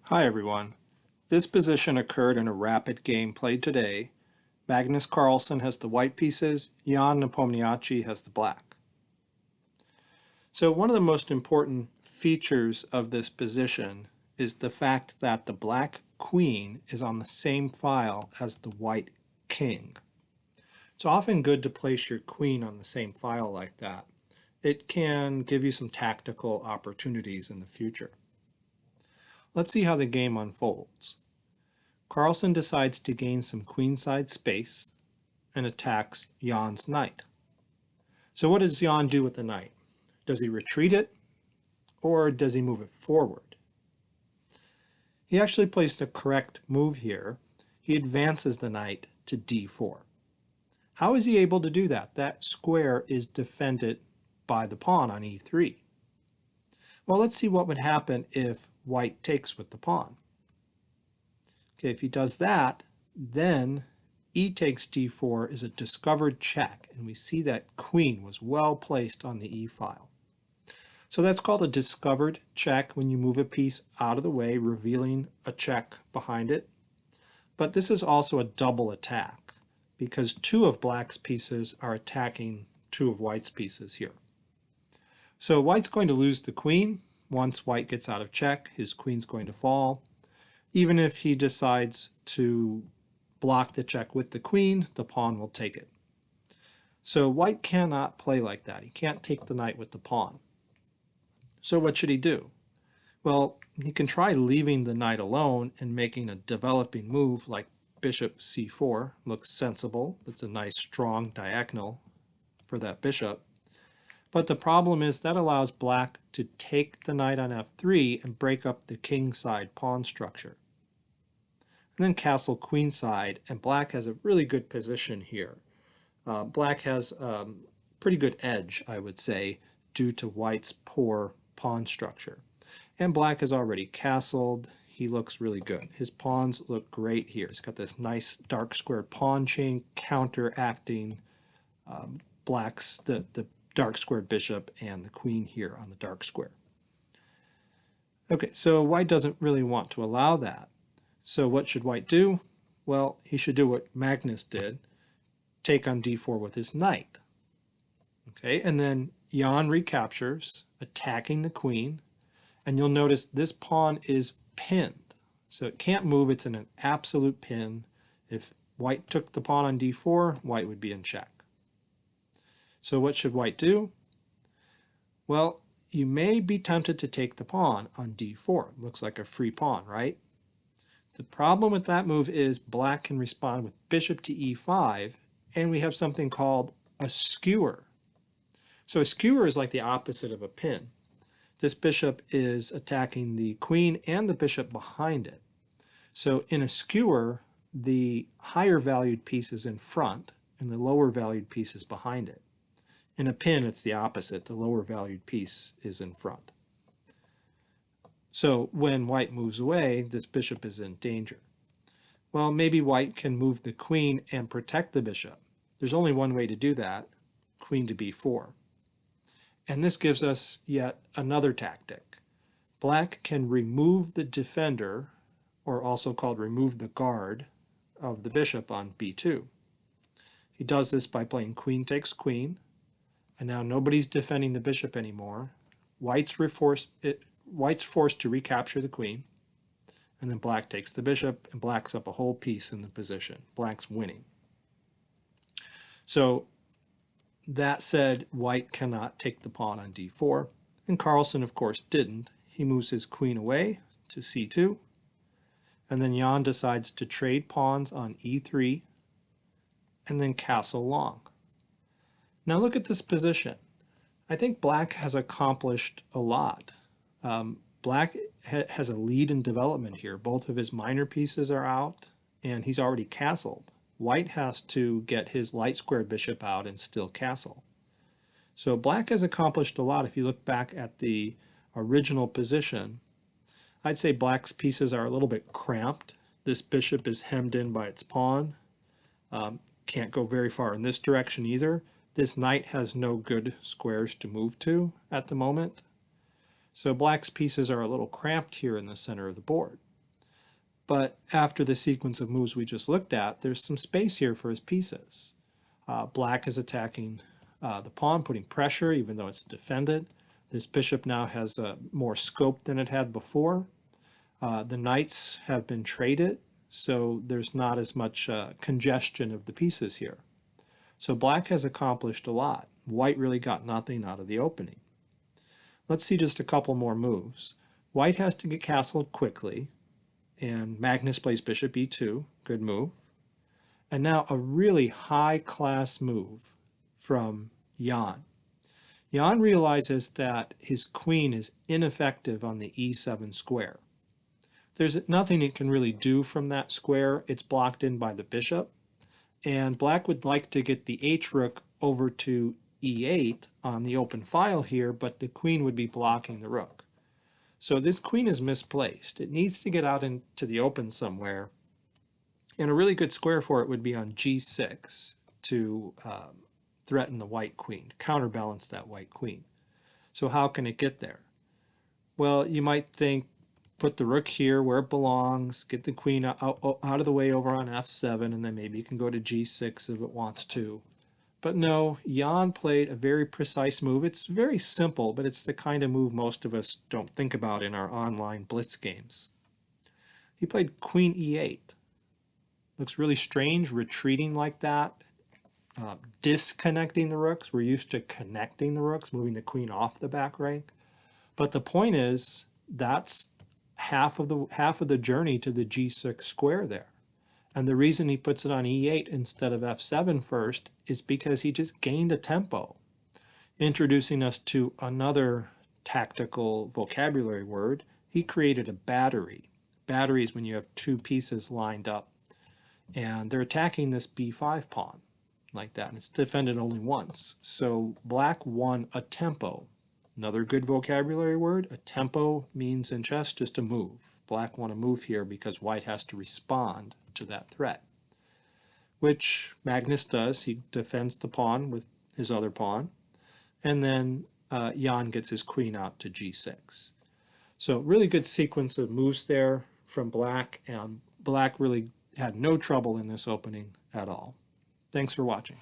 Hi everyone. This position occurred in a rapid game played today. Magnus Carlsen has the white pieces, Jan Nepomniachtchi has the black. So one of the most important features of this position is the fact that the black queen is on the same file as the white king. It's often good to place your queen on the same file like that. It can give you some tactical opportunities in the future. Let's see how the game unfolds. Carlsen decides to gain some queenside space and attacks Jan's knight. So what does Jan do with the knight? Does he retreat it or does he move it forward? He actually plays the correct move here. He advances the knight to d4. How is he able to do that? That square is defended by the pawn on e3. Well, let's see what would happen if white takes with the pawn. Okay, if he does that, then e takes d4 is a discovered check, and we see that queen was well placed on the e file. So that's called a discovered check when you move a piece out of the way, revealing a check behind it. But this is also a double attack because two of black's pieces are attacking two of white's pieces here. So white's going to lose the queen. Once white gets out of check, his queen's going to fall. Even if he decides to block the check with the queen, the pawn will take it. So white cannot play like that. He can't take the knight with the pawn. So what should he do? Well, he can try leaving the knight alone and making a developing move like bishop c4. Looks sensible. It's a nice strong diagonal for that bishop. But the problem is that allows black to take the knight on f3 and break up the kingside pawn structure. And then castle queenside, and black has a really good position here. Black has pretty good edge, I would say, due to white's poor pawn structure. And black is already castled. He looks really good. His pawns look great here. He's got this nice dark square pawn chain counteracting black's the dark square bishop and the queen here on the dark square. Okay, so white doesn't really want to allow that. So what should white do? Well, he should do what Magnus did, take on d4 with his knight. Okay, and then Jan recaptures, attacking the queen, and you'll notice this pawn is pinned. So it can't move, it's in an absolute pin. If white took the pawn on d4, white would be in check. So what should white do? Well, you may be tempted to take the pawn on d4. It looks like a free pawn, right? The problem with that move is black can respond with bishop to e5, and we have something called a skewer. So a skewer is like the opposite of a pin. This bishop is attacking the queen and the bishop behind it. So in a skewer, the higher valued piece is in front and the lower valued piece is behind it. In a pin, it's the opposite. The lower valued piece is in front. So when white moves away, this bishop is in danger. Well, maybe white can move the queen and protect the bishop. There's only one way to do that, queen to b4. And this gives us yet another tactic. Black can remove the defender, or also called remove the guard, of the bishop on b2. He does this by playing queen takes queen, and now nobody's defending the bishop anymore. White's forced to recapture the queen, and then black takes the bishop, and black's up a whole piece in the position. Black's winning. So that said, white cannot take the pawn on d4, and Carlsen, of course, didn't. He moves his queen away to c2, and then Jan decides to trade pawns on e3, and then castle long. Now look at this position. I think black has accomplished a lot. Black has a lead in development here. Both of his minor pieces are out, and he's already castled. White has to get his light square bishop out and still castle. So black has accomplished a lot. If you look back at the original position, I'd say black's pieces are a little bit cramped. This bishop is hemmed in by its pawn. Can't go very far in this direction either. This knight has no good squares to move to at the moment. So black's pieces are a little cramped here in the center of the board. But after the sequence of moves we just looked at, there's some space here for his pieces. Black is attacking the pawn, putting pressure even though it's defended. This bishop now has more scope than it had before. The knights have been traded, so there's not as much congestion of the pieces here. So black has accomplished a lot. White really got nothing out of the opening. Let's see just a couple more moves. White has to get castled quickly, and Magnus plays bishop e2, good move. And now a really high-class move from Jan. Jan realizes that his queen is ineffective on the e7 square. There's nothing it can really do from that square. It's blocked in by the bishop. And black would like to get the h-rook over to e8 on the open file here, but the queen would be blocking the rook. So this queen is misplaced. It needs to get out into the open somewhere. And a really good square for it would be on g6 to threaten the white queen, counterbalance that white queen. So how can it get there? Well, you might think, put the rook here where it belongs, get the queen out of the way over on f7, and then maybe you can go to g6 if it wants to. But no, Jan played a very precise move. It's very simple, but it's the kind of move most of us don't think about in our online blitz games. He played queen e8. Looks really strange, retreating like that, disconnecting the rooks. We're used to connecting the rooks, moving the queen off the back rank. But the point is, that's half of the journey to the g6 square there. And the reason he puts it on e8 instead of f7 first is because he just gained a tempo, introducing us to another tactical vocabulary word. He created a battery. Battery is when you have two pieces lined up and they're attacking this b5 pawn like that, and it's defended only once. So black won a tempo. Another good vocabulary word, a tempo means in chess just a move. Black won a move here because white has to respond to that threat, which Magnus does. He defends the pawn with his other pawn, and then Jan gets his queen out to g6. So really good sequence of moves there from black, and black really had no trouble in this opening at all. Thanks for watching.